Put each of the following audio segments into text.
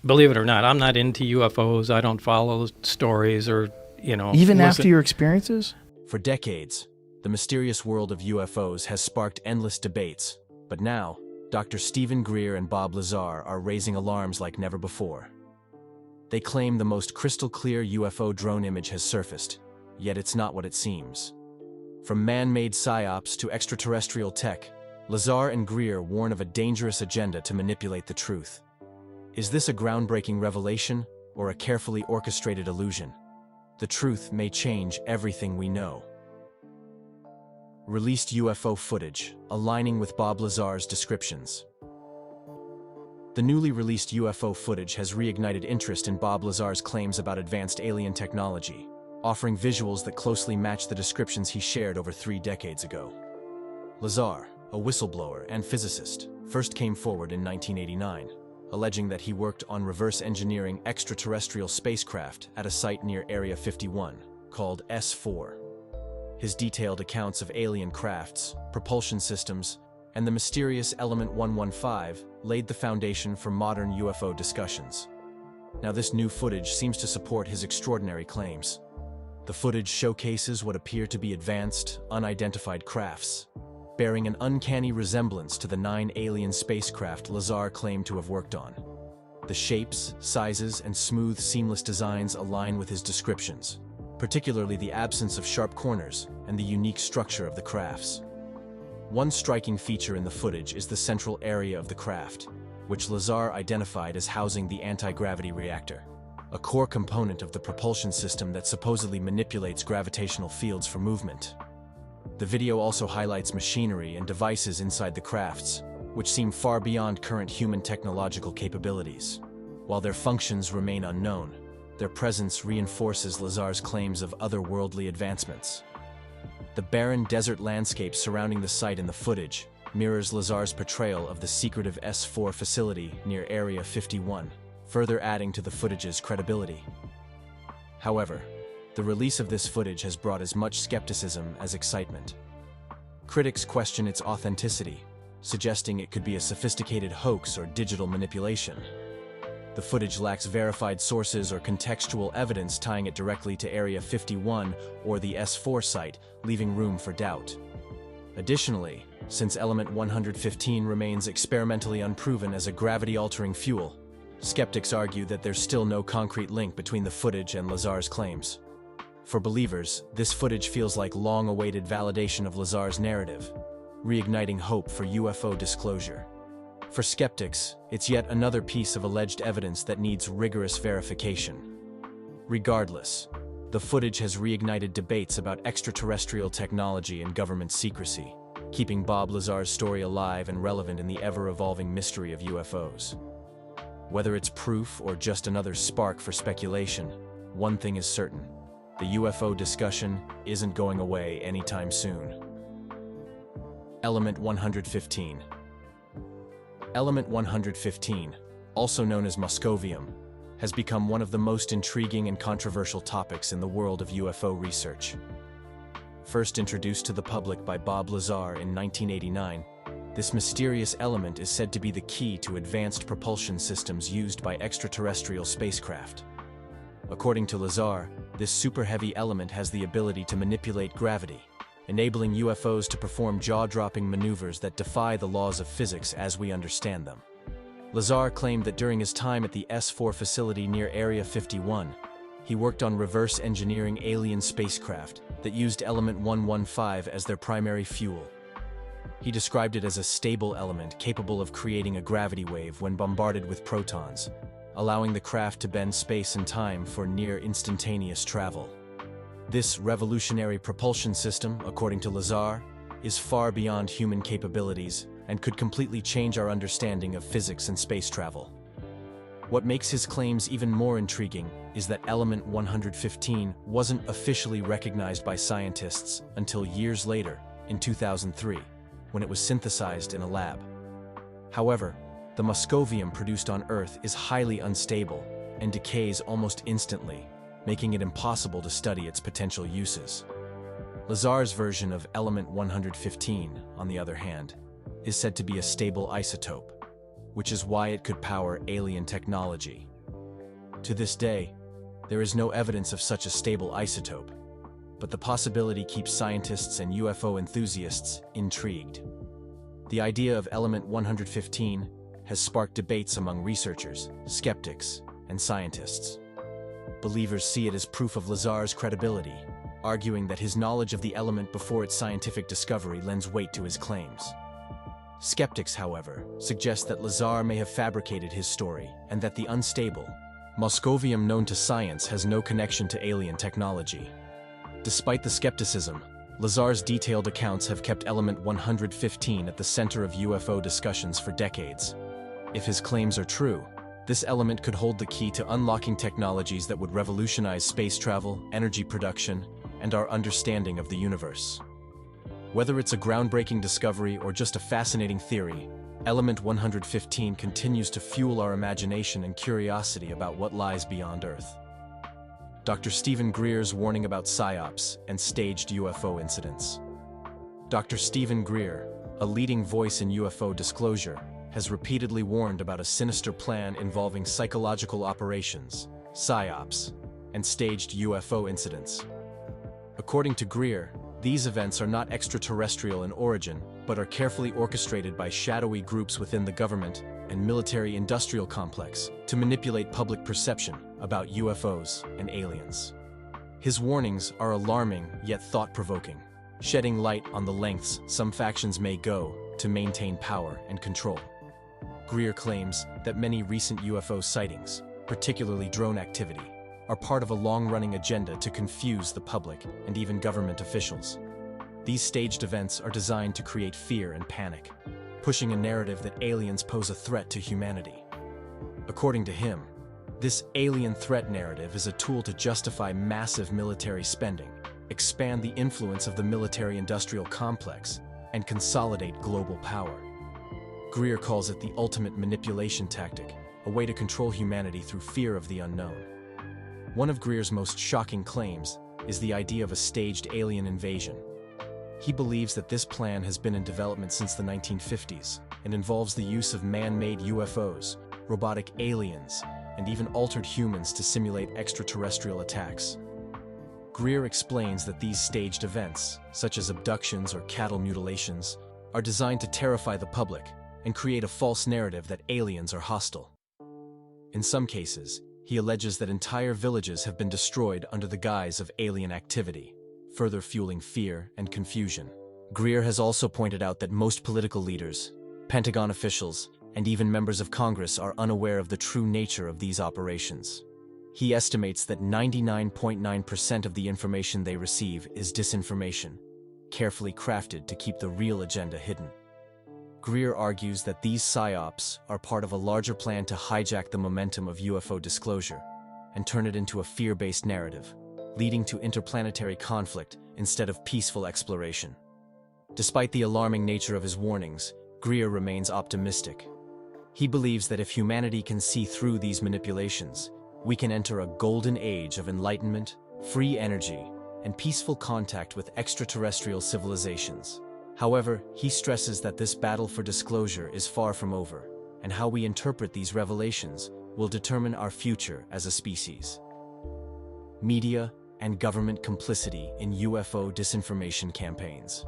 Believe it or not, I'm not into UFOs. I don't follow stories or, Even after your experiences? For decades, the mysterious world of UFOs has sparked endless debates, but now, Dr. Stephen Greer and Bob Lazar are raising alarms like never before. They claim the most crystal-clear UFO drone image has surfaced, yet it's not what it seems. From man-made psyops to extraterrestrial tech, Lazar and Greer warn of a dangerous agenda to manipulate the truth. Is this a groundbreaking revelation or a carefully orchestrated illusion? The truth may change everything we know. Released UFO footage, aligning with Bob Lazar's descriptions. The newly released UFO footage has reignited interest in Bob Lazar's claims about advanced alien technology, offering visuals that closely match the descriptions he shared over 3 decades ago. Lazar, a whistleblower and physicist, first came forward in 1989, alleging that he worked on reverse engineering extraterrestrial spacecraft at a site near Area 51, called S4. His detailed accounts of alien crafts, propulsion systems, and the mysterious Element 115 laid the foundation for modern UFO discussions. Now this new footage seems to support his extraordinary claims. The footage showcases what appear to be advanced, unidentified crafts, bearing an uncanny resemblance to the 9 alien spacecraft Lazar claimed to have worked on. The shapes, sizes, and smooth, seamless designs align with his descriptions, particularly the absence of sharp corners and the unique structure of the crafts. One striking feature in the footage is the central area of the craft, which Lazar identified as housing the anti-gravity reactor, a core component of the propulsion system that supposedly manipulates gravitational fields for movement. The video also highlights machinery and devices inside the crafts, which seem far beyond current human technological capabilities. While their functions remain unknown, their presence reinforces Lazar's claims of otherworldly advancements. The barren desert landscape surrounding the site in the footage mirrors Lazar's portrayal of the secretive S4 facility near Area 51, further adding to the footage's credibility. However, the release of this footage has brought as much skepticism as excitement. Critics question its authenticity, suggesting it could be a sophisticated hoax or digital manipulation. The footage lacks verified sources or contextual evidence tying it directly to Area 51 or the S4 site, leaving room for doubt. Additionally, since Element 115 remains experimentally unproven as a gravity-altering fuel, skeptics argue that there's still no concrete link between the footage and Lazar's claims. For believers, this footage feels like long-awaited validation of Lazar's narrative, reigniting hope for UFO disclosure. For skeptics, it's yet another piece of alleged evidence that needs rigorous verification. Regardless, the footage has reignited debates about extraterrestrial technology and government secrecy, keeping Bob Lazar's story alive and relevant in the ever-evolving mystery of UFOs. Whether it's proof or just another spark for speculation, one thing is certain: the UFO discussion isn't going away anytime soon. Element 115. Element 115, also known as Moscovium, has become one of the most intriguing and controversial topics in the world of UFO research. First introduced to the public by Bob Lazar in 1989, this mysterious element is said to be the key to advanced propulsion systems used by extraterrestrial spacecraft. According to Lazar, this super-heavy element has the ability to manipulate gravity, enabling UFOs to perform jaw-dropping maneuvers that defy the laws of physics as we understand them. Lazar claimed that during his time at the S4 facility near Area 51, he worked on reverse engineering alien spacecraft that used Element 115 as their primary fuel. He described it as a stable element capable of creating a gravity wave when bombarded with protons, allowing the craft to bend space and time for near-instantaneous travel. This revolutionary propulsion system, according to Lazar, is far beyond human capabilities and could completely change our understanding of physics and space travel. What makes his claims even more intriguing is that Element 115 wasn't officially recognized by scientists until years later, in 2003, when it was synthesized in a lab. However, the Moscovium produced on Earth is highly unstable and decays almost instantly, making it impossible to study its potential uses. Lazar's version of Element 115, on the other hand, is said to be a stable isotope, which is why it could power alien technology, To this day, there is no evidence of such a stable isotope, but the possibility keeps scientists and UFO enthusiasts intrigued. The idea of element 115 has sparked debates among researchers, skeptics, and scientists. Believers see it as proof of Lazar's credibility, arguing that his knowledge of the element before its scientific discovery lends weight to his claims. Skeptics, however, suggest that Lazar may have fabricated his story and that the unstable moscovium known to science has no connection to alien technology. Despite the skepticism, Lazar's detailed accounts have kept element 115 at the center of UFO discussions for decades. If his claims are true, this element could hold the key to unlocking technologies that would revolutionize space travel, energy production, and our understanding of the universe. Whether it's a groundbreaking discovery or just a fascinating theory, element 115 continues to fuel our imagination and curiosity about what lies beyond Earth. Dr. Stephen Greer's warning about PSYOPs and staged UFO incidents. Dr. Stephen Greer, a leading voice in UFO disclosure, has repeatedly warned about a sinister plan involving psychological operations, PSYOPs, and staged UFO incidents. According to Greer, these events are not extraterrestrial in origin, but are carefully orchestrated by shadowy groups within the government and military-industrial complex to manipulate public perception about UFOs and aliens. His warnings are alarming yet thought-provoking, shedding light on the lengths some factions may go to maintain power and control. Greer claims that many recent UFO sightings, particularly drone activity, are part of a long-running agenda to confuse the public and even government officials. These staged events are designed to create fear and panic, pushing a narrative that aliens pose a threat to humanity. According to him, this alien threat narrative is a tool to justify massive military spending, expand the influence of the military-industrial complex, and consolidate global power. Greer calls it the ultimate manipulation tactic, a way to control humanity through fear of the unknown. One of Greer's most shocking claims is the idea of a staged alien invasion. He believes that this plan has been in development since the 1950s and involves the use of man-made UFOs, robotic aliens, and even altered humans to simulate extraterrestrial attacks. Greer explains that these staged events, such as abductions or cattle mutilations, are designed to terrify the public and create a false narrative that aliens are hostile. In some cases, he alleges that entire villages have been destroyed under the guise of alien activity, further fueling fear and confusion. Greer has also pointed out that most political leaders, Pentagon officials, and even members of Congress are unaware of the true nature of these operations. He estimates that 99.9% of the information they receive is disinformation, carefully crafted to keep the real agenda hidden. Greer argues that these PSYOPs are part of a larger plan to hijack the momentum of UFO disclosure and turn it into a fear-based narrative, leading to interplanetary conflict instead of peaceful exploration. Despite the alarming nature of his warnings, Greer remains optimistic. He believes that if humanity can see through these manipulations, we can enter a golden age of enlightenment, free energy, and peaceful contact with extraterrestrial civilizations. However, he stresses that this battle for disclosure is far from over, and how we interpret these revelations will determine our future as a species. Media and government complicity in UFO disinformation campaigns.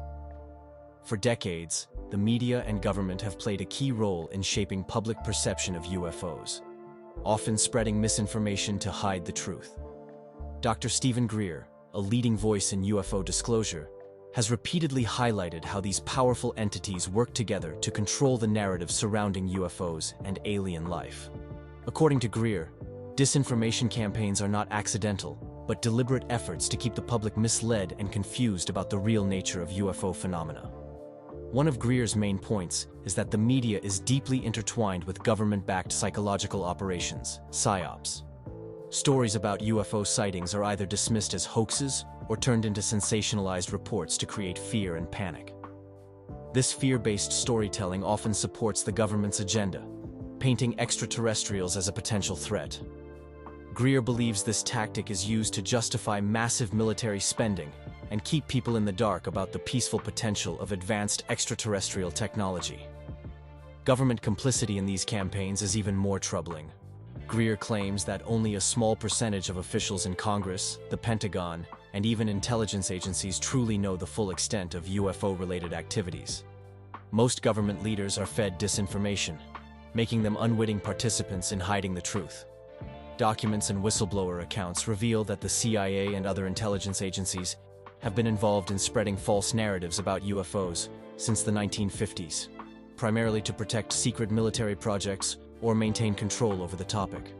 For decades, the media and government have played a key role in shaping public perception of UFOs, often spreading misinformation to hide the truth. Dr. Stephen Greer, a leading voice in UFO disclosure, has repeatedly highlighted how these powerful entities work together to control the narrative surrounding UFOs and alien life. According to Greer, disinformation campaigns are not accidental, but deliberate efforts to keep the public misled and confused about the real nature of UFO phenomena. One of Greer's main points is that the media is deeply intertwined with government-backed psychological operations, PSYOPs. Stories about UFO sightings are either dismissed as hoaxes or turned into sensationalized reports to create fear and panic. This fear-based storytelling often supports the government's agenda, painting extraterrestrials as a potential threat. Greer believes this tactic is used to justify massive military spending and keep people in the dark about the peaceful potential of advanced extraterrestrial technology. Government complicity in these campaigns is even more troubling. Greer claims that only a small percentage of officials in Congress, the Pentagon, and even intelligence agencies truly know the full extent of UFO-related activities. Most government leaders are fed disinformation, making them unwitting participants in hiding the truth. Documents and whistleblower accounts reveal that the CIA and other intelligence agencies have been involved in spreading false narratives about UFOs since the 1950s, primarily to protect secret military projects or maintain control over the topic.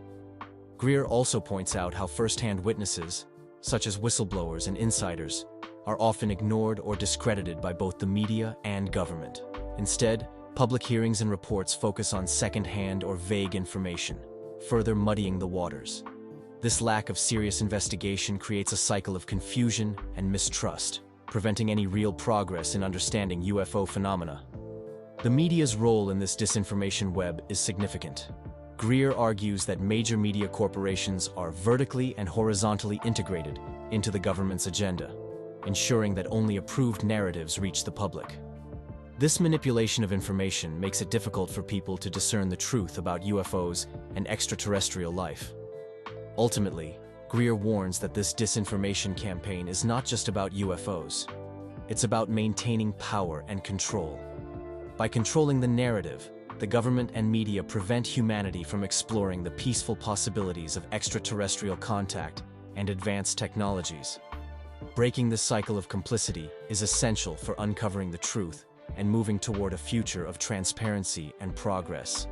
Greer also points out how first-hand witnesses, such as whistleblowers and insiders, are often ignored or discredited by both the media and government. Instead, public hearings and reports focus on second-hand or vague information, further muddying the waters. This lack of serious investigation creates a cycle of confusion and mistrust, preventing any real progress in understanding UFO phenomena. The media's role in this disinformation web is significant. Greer argues that major media corporations are vertically and horizontally integrated into the government's agenda, ensuring that only approved narratives reach the public. This manipulation of information makes it difficult for people to discern the truth about UFOs and extraterrestrial life. Ultimately, Greer warns that this disinformation campaign is not just about UFOs. It's about maintaining power and control. By controlling the narrative, the government and media prevent humanity from exploring the peaceful possibilities of extraterrestrial contact and advanced technologies. Breaking this cycle of complicity is essential for uncovering the truth and moving toward a future of transparency and progress.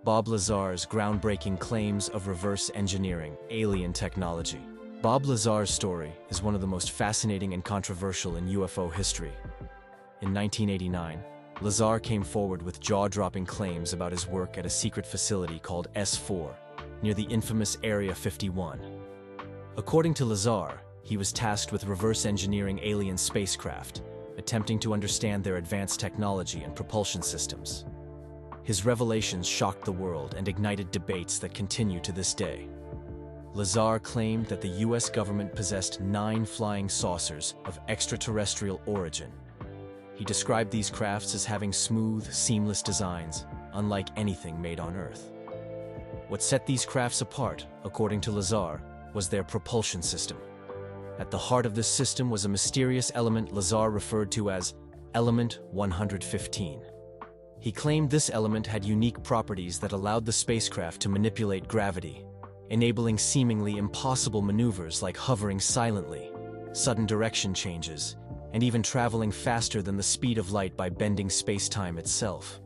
Bob Lazar's groundbreaking claims of reverse engineering alien technology. Bob Lazar's story is one of the most fascinating and controversial in UFO history. In 1989, Lazar came forward with jaw-dropping claims about his work at a secret facility called S4, near the infamous Area 51. According to Lazar, he was tasked with reverse engineering alien spacecraft, attempting to understand their advanced technology and propulsion systems. His revelations shocked the world and ignited debates that continue to this day. Lazar claimed that the US government possessed 9 flying saucers of extraterrestrial origin. He described these crafts as having smooth, seamless designs, unlike anything made on Earth. What set these crafts apart, according to Lazar, was their propulsion system. At the heart of this system was a mysterious element Lazar referred to as Element 115. He claimed this element had unique properties that allowed the spacecraft to manipulate gravity, enabling seemingly impossible maneuvers like hovering silently, sudden direction changes, and even traveling faster than the speed of light by bending space-time itself.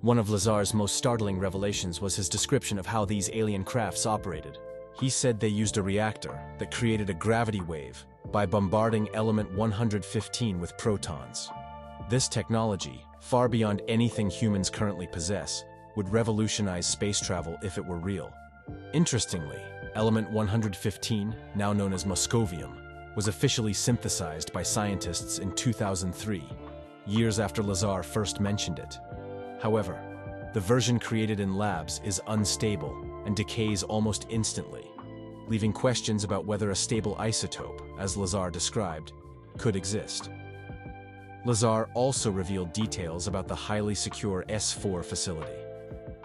One of Lazar's most startling revelations was his description of how these alien crafts operated. He said they used a reactor that created a gravity wave by bombarding element 115 with protons. This technology, far beyond anything humans currently possess, would revolutionize space travel if it were real. Interestingly, element 115, now known as moscovium, was officially synthesized by scientists in 2003, years after Lazar first mentioned it. However, the version created in labs is unstable and decays almost instantly, leaving questions about whether a stable isotope, as Lazar described, could exist. Lazar also revealed details about the highly secure S4 facility,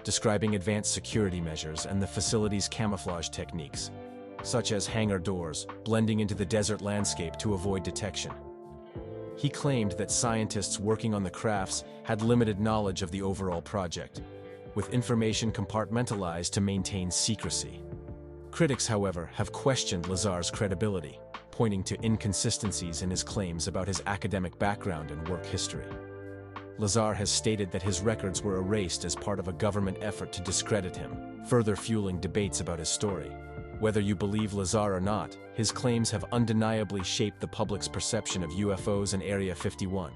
describing advanced security measures and the facility's camouflage techniques, such as hangar doors blending into the desert landscape to avoid detection. He claimed that scientists working on the crafts had limited knowledge of the overall project, with information compartmentalized to maintain secrecy. Critics, however, have questioned Lazar's credibility, pointing to inconsistencies in his claims about his academic background and work history. Lazar has stated that his records were erased as part of a government effort to discredit him, further fueling debates about his story. Whether you believe Lazar or not, his claims have undeniably shaped the public's perception of UFOs and Area 51.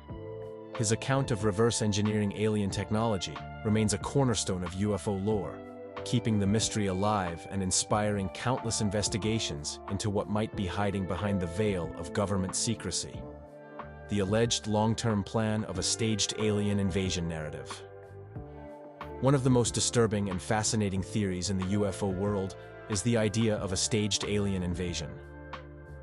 His account of reverse engineering alien technology remains a cornerstone of UFO lore, keeping the mystery alive and inspiring countless investigations into what might be hiding behind the veil of government secrecy. The alleged long-term plan of a staged alien invasion narrative. One of the most disturbing and fascinating theories in the UFO world is the idea of a staged alien invasion.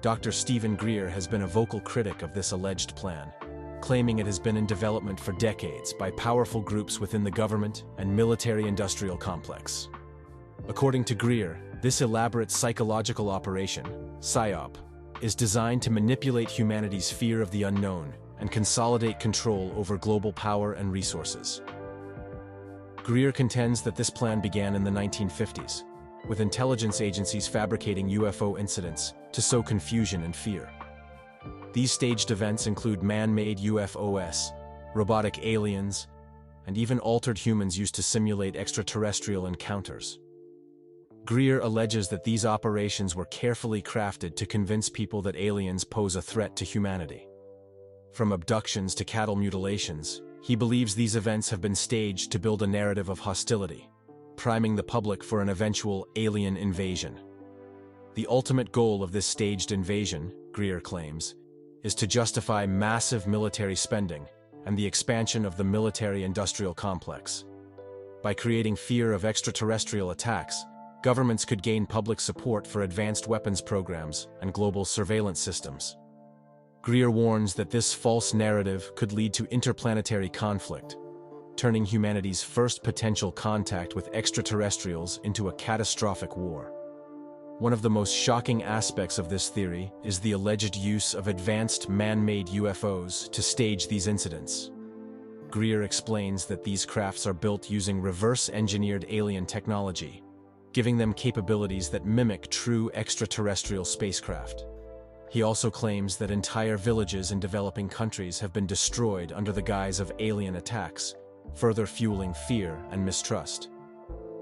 Dr. Stephen Greer has been a vocal critic of this alleged plan, claiming it has been in development for decades by powerful groups within the government and military-industrial complex. According to Greer, this elaborate psychological operation, PSYOP, is designed to manipulate humanity's fear of the unknown and consolidate control over global power and resources. Greer contends that this plan began in the 1950s, with intelligence agencies fabricating UFO incidents to sow confusion and fear. These staged events include man-made UFOs, robotic aliens, and even altered humans used to simulate extraterrestrial encounters. Greer alleges that these operations were carefully crafted to convince people that aliens pose a threat to humanity. From abductions to cattle mutilations, he believes these events have been staged to build a narrative of hostility, priming the public for an eventual alien invasion. The ultimate goal of this staged invasion, Greer claims, is to justify massive military spending and the expansion of the military-industrial complex. By creating fear of extraterrestrial attacks, governments could gain public support for advanced weapons programs and global surveillance systems. Greer warns that this false narrative could lead to interplanetary conflict, turning humanity's first potential contact with extraterrestrials into a catastrophic war. One of the most shocking aspects of this theory is the alleged use of advanced man-made UFOs to stage these incidents. Greer explains that these crafts are built using reverse-engineered alien technology, giving them capabilities that mimic true extraterrestrial spacecraft. He also claims that entire villages in developing countries have been destroyed under the guise of alien attacks, further fueling fear and mistrust.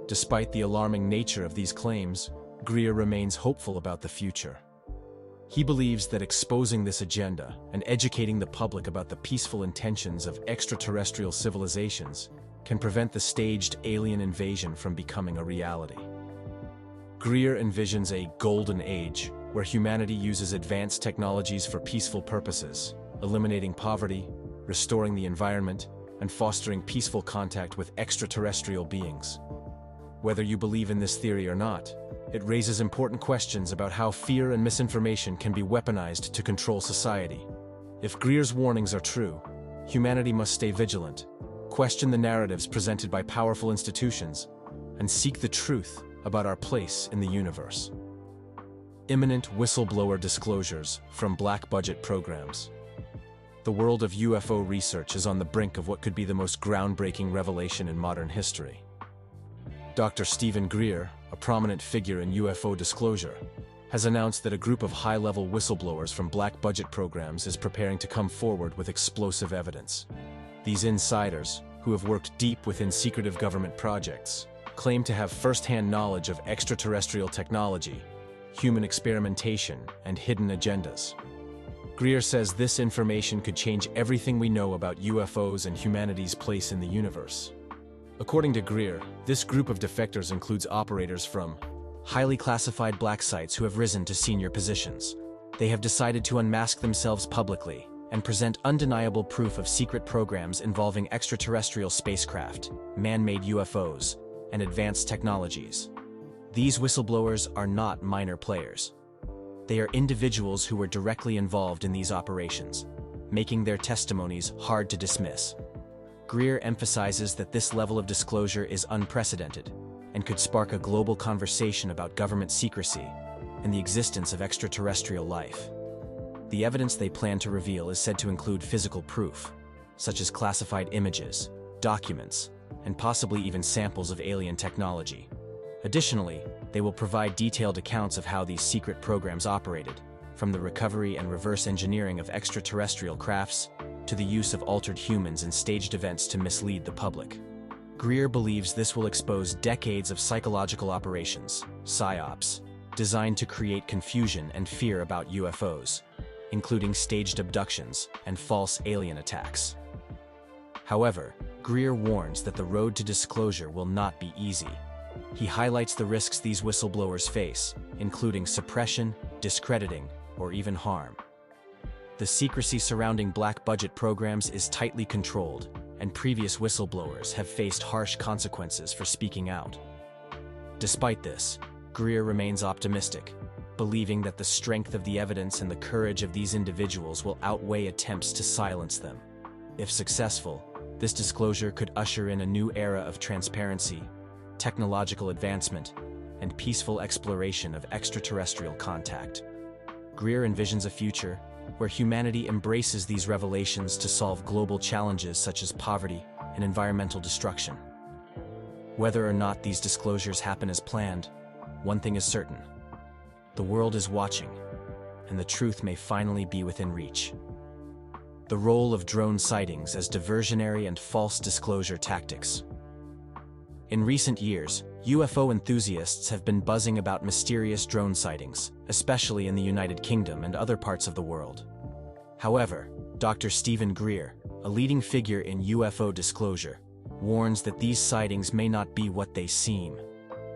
Despite the alarming nature of these claims, Greer remains hopeful about the future. He believes that exposing this agenda and educating the public about the peaceful intentions of extraterrestrial civilizations can prevent the staged alien invasion from becoming a reality. Greer envisions a golden age where humanity uses advanced technologies for peaceful purposes, eliminating poverty, restoring the environment, and fostering peaceful contact with extraterrestrial beings. Whether you believe in this theory or not, it raises important questions about how fear and misinformation can be weaponized to control society. If Greer's warnings are true, humanity must stay vigilant, question the narratives presented by powerful institutions, and seek the truth about our place in the universe. Imminent whistleblower disclosures from black budget programs. The world of UFO research is on the brink of what could be the most groundbreaking revelation in modern history. Dr. Stephen Greer, a prominent figure in UFO disclosure, has announced that a group of high-level whistleblowers from black budget programs is preparing to come forward with explosive evidence. These insiders, who have worked deep within secretive government projects, claim to have first-hand knowledge of extraterrestrial technology, human experimentation, and hidden agendas. Greer says this information could change everything we know about UFOs and humanity's place in the universe. According to Greer, this group of defectors includes operators from highly classified black sites who have risen to senior positions. They have decided to unmask themselves publicly and present undeniable proof of secret programs involving extraterrestrial spacecraft, man-made UFOs, and advanced technologies. These whistleblowers are not minor players. They are individuals who were directly involved in these operations, making their testimonies hard to dismiss. Greer emphasizes that this level of disclosure is unprecedented and could spark a global conversation about government secrecy and the existence of extraterrestrial life. The evidence they plan to reveal is said to include physical proof, such as classified images, documents, and possibly even samples of alien technology. Additionally, they will provide detailed accounts of how these secret programs operated, from the recovery and reverse engineering of extraterrestrial crafts to the use of altered humans in staged events to mislead the public. Greer believes this will expose decades of psychological operations, PSYOPs, designed to create confusion and fear about UFOs, including staged abductions and false alien attacks. However, Greer warns that the road to disclosure will not be easy. He highlights the risks these whistleblowers face, including suppression, discrediting, or even harm. The secrecy surrounding black budget programs is tightly controlled, and previous whistleblowers have faced harsh consequences for speaking out. Despite this, Greer remains optimistic, believing that the strength of the evidence and the courage of these individuals will outweigh attempts to silence them. If successful, this disclosure could usher in a new era of transparency, technological advancement, and peaceful exploration of extraterrestrial contact. Greer envisions a future where humanity embraces these revelations to solve global challenges such as poverty and environmental destruction. Whether or not these disclosures happen as planned, one thing is certain: the world is watching, and the truth may finally be within reach. The role of drone sightings as diversionary and false disclosure tactics. In recent years, UFO enthusiasts have been buzzing about mysterious drone sightings, especially in the United Kingdom and other parts of the world. However, Dr. Stephen Greer, a leading figure in UFO disclosure, warns that these sightings may not be what they seem.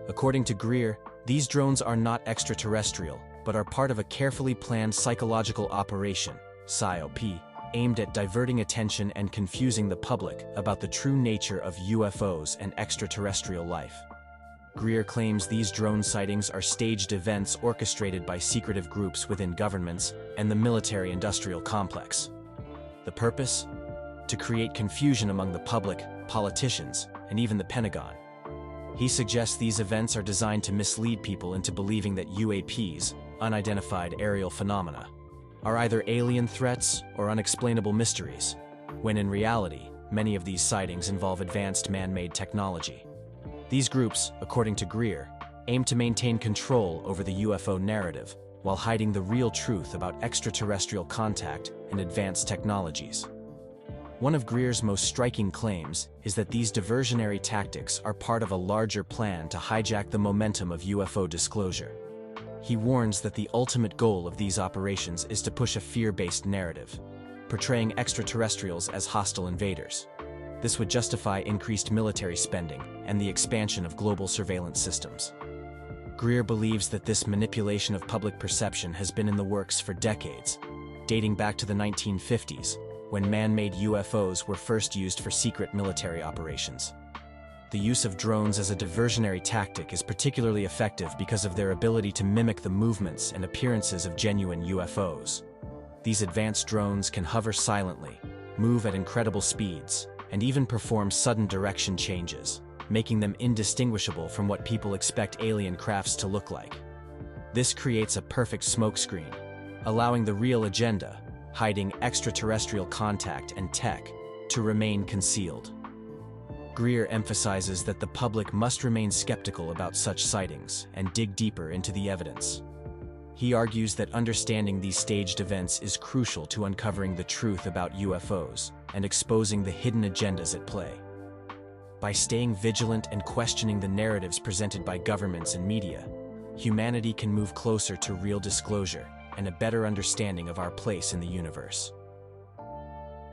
According to Greer, these drones are not extraterrestrial, but are part of a carefully planned psychological operation, PSYOP, aimed at diverting attention and confusing the public about the true nature of UFOs and extraterrestrial life. Greer claims these drone sightings are staged events orchestrated by secretive groups within governments and the military-industrial complex. The purpose? To create confusion among the public, politicians, and even the Pentagon. He suggests these events are designed to mislead people into believing that UAPs, unidentified aerial phenomena, are either alien threats or unexplainable mysteries, when in reality, many of these sightings involve advanced man-made technology. These groups, according to Greer, aim to maintain control over the UFO narrative while hiding the real truth about extraterrestrial contact and advanced technologies. One of Greer's most striking claims is that these diversionary tactics are part of a larger plan to hijack the momentum of UFO disclosure. He warns that the ultimate goal of these operations is to push a fear-based narrative, portraying extraterrestrials as hostile invaders. This would justify increased military spending and the expansion of global surveillance systems. Greer believes that this manipulation of public perception has been in the works for decades, dating back to the 1950s, when man-made UFOs were first used for secret military operations. The use of drones as a diversionary tactic is particularly effective because of their ability to mimic the movements and appearances of genuine UFOs. These advanced drones can hover silently, move at incredible speeds, and even perform sudden direction changes, making them indistinguishable from what people expect alien crafts to look like. This creates a perfect smokescreen, allowing the real agenda, hiding extraterrestrial contact and tech, to remain concealed. Greer emphasizes that the public must remain skeptical about such sightings and dig deeper into the evidence. He argues that understanding these staged events is crucial to uncovering the truth about UFOs and exposing the hidden agendas at play. By staying vigilant and questioning the narratives presented by governments and media, humanity can move closer to real disclosure and a better understanding of our place in the universe.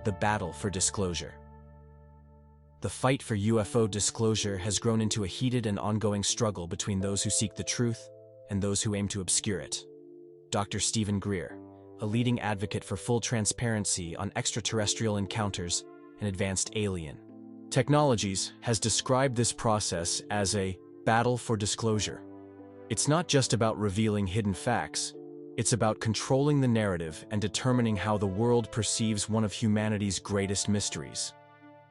The battle for disclosure. The fight for UFO disclosure has grown into a heated and ongoing struggle between those who seek the truth and those who aim to obscure it. Dr. Stephen Greer, a leading advocate for full transparency on extraterrestrial encounters and advanced alien technologies, has described this process as a battle for disclosure. It's not just about revealing hidden facts, it's about controlling the narrative and determining how the world perceives one of humanity's greatest mysteries.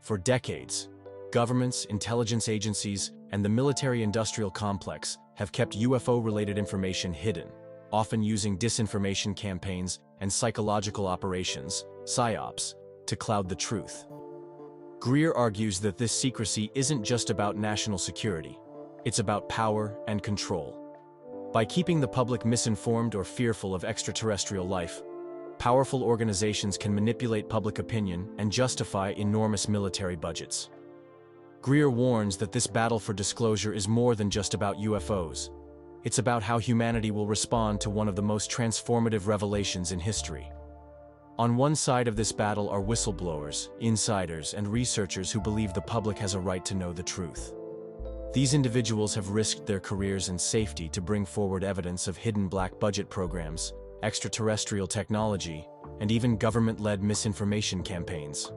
For decades, governments, intelligence agencies, and the military-industrial complex have kept UFO-related information hidden, often using disinformation campaigns and psychological operations, PSYOPs, to cloud the truth. Greer argues that this secrecy isn't just about national security, it's about power and control. By keeping the public misinformed or fearful of extraterrestrial life, powerful organizations can manipulate public opinion and justify enormous military budgets. Greer warns that this battle for disclosure is more than just about UFOs. It's about how humanity will respond to one of the most transformative revelations in history. On one side of this battle are whistleblowers, insiders, and researchers who believe the public has a right to know the truth. These individuals have risked their careers and safety to bring forward evidence of hidden black budget programs, extraterrestrial technology, and even government-led misinformation campaigns.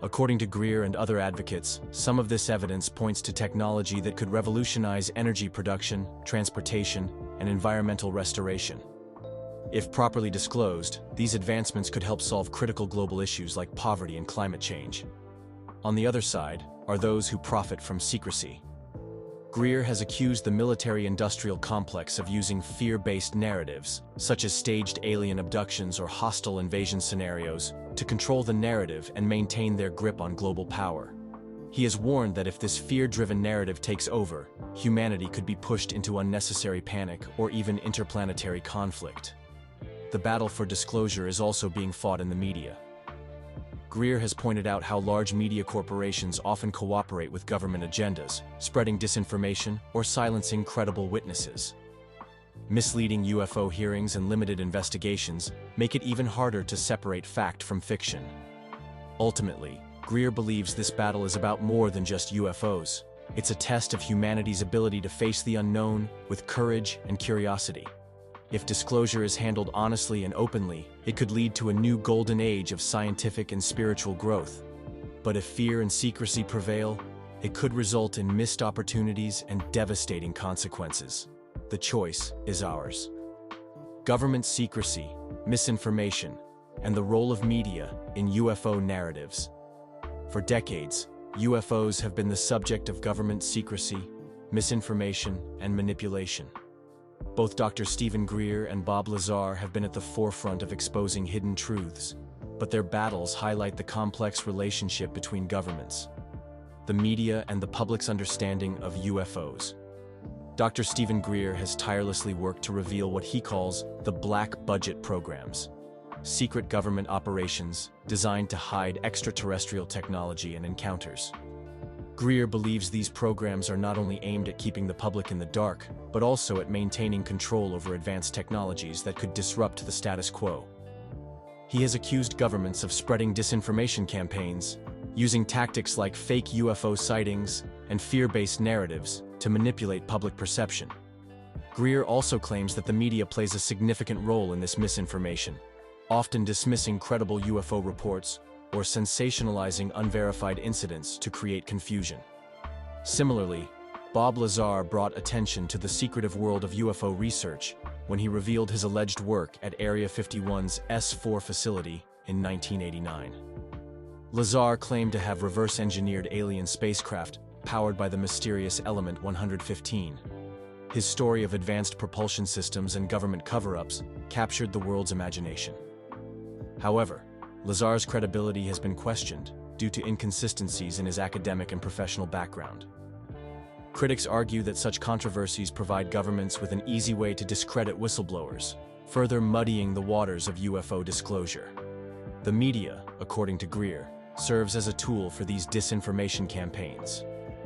According to Greer and other advocates, some of this evidence points to technology that could revolutionize energy production, transportation, and environmental restoration. If properly disclosed, these advancements could help solve critical global issues like poverty and climate change. On the other side are those who profit from secrecy. Greer has accused the military-industrial complex of using fear-based narratives, such as staged alien abductions or hostile invasion scenarios, to control the narrative and maintain their grip on global power. He has warned that if this fear-driven narrative takes over, humanity could be pushed into unnecessary panic or even interplanetary conflict. The battle for disclosure is also being fought in the media. Greer has pointed out how large media corporations often cooperate with government agendas, spreading disinformation or silencing credible witnesses. Misleading UFO hearings and limited investigations make it even harder to separate fact from fiction. Ultimately, Greer believes this battle is about more than just UFOs. It's a test of humanity's ability to face the unknown with courage and curiosity. If disclosure is handled honestly and openly, it could lead to a new golden age of scientific and spiritual growth. But if fear and secrecy prevail, it could result in missed opportunities and devastating consequences. The choice is ours. Government secrecy, misinformation, and the role of media in UFO narratives. For decades, UFOs have been the subject of government secrecy, misinformation, and manipulation. Both Dr. Stephen Greer and Bob Lazar have been at the forefront of exposing hidden truths, but their battles highlight the complex relationship between governments, the media, and the public's understanding of UFOs. Dr. Stephen Greer has tirelessly worked to reveal what he calls the black budget programs, secret government operations designed to hide extraterrestrial technology and encounters. Greer believes these programs are not only aimed at keeping the public in the dark, but also at maintaining control over advanced technologies that could disrupt the status quo. He has accused governments of spreading disinformation campaigns, using tactics like fake UFO sightings and fear-based narratives to manipulate public perception. Greer also claims that the media plays a significant role in this misinformation, often dismissing credible UFO reports or sensationalizing unverified incidents to create confusion. Similarly, Bob Lazar brought attention to the secretive world of UFO research when he revealed his alleged work at Area 51's S4 facility in 1989. Lazar claimed to have reverse-engineered alien spacecraft powered by the mysterious element 115. His story of advanced propulsion systems and government cover-ups captured the world's imagination. However, Lazar's credibility has been questioned due to inconsistencies in his academic and professional background. Critics argue that such controversies provide governments with an easy way to discredit whistleblowers, further muddying the waters of UFO disclosure. The media, according to Greer, serves as a tool for these disinformation campaigns.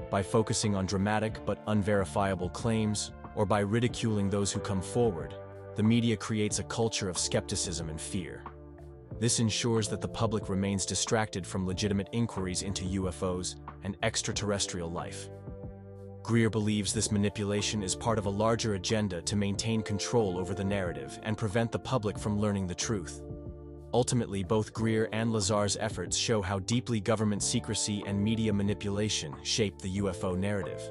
By focusing on dramatic but unverifiable claims, or by ridiculing those who come forward, the media creates a culture of skepticism and fear. This ensures that the public remains distracted from legitimate inquiries into UFOs and extraterrestrial life. Greer believes this manipulation is part of a larger agenda to maintain control over the narrative and prevent the public from learning the truth. Ultimately, both Greer and Lazar's efforts show how deeply government secrecy and media manipulation shape the UFO narrative.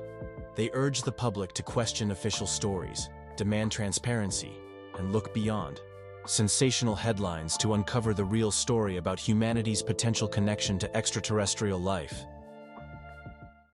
They urge the public to question official stories, demand transparency, and look beyond sensational headlines to uncover the real story about humanity's potential connection to extraterrestrial life.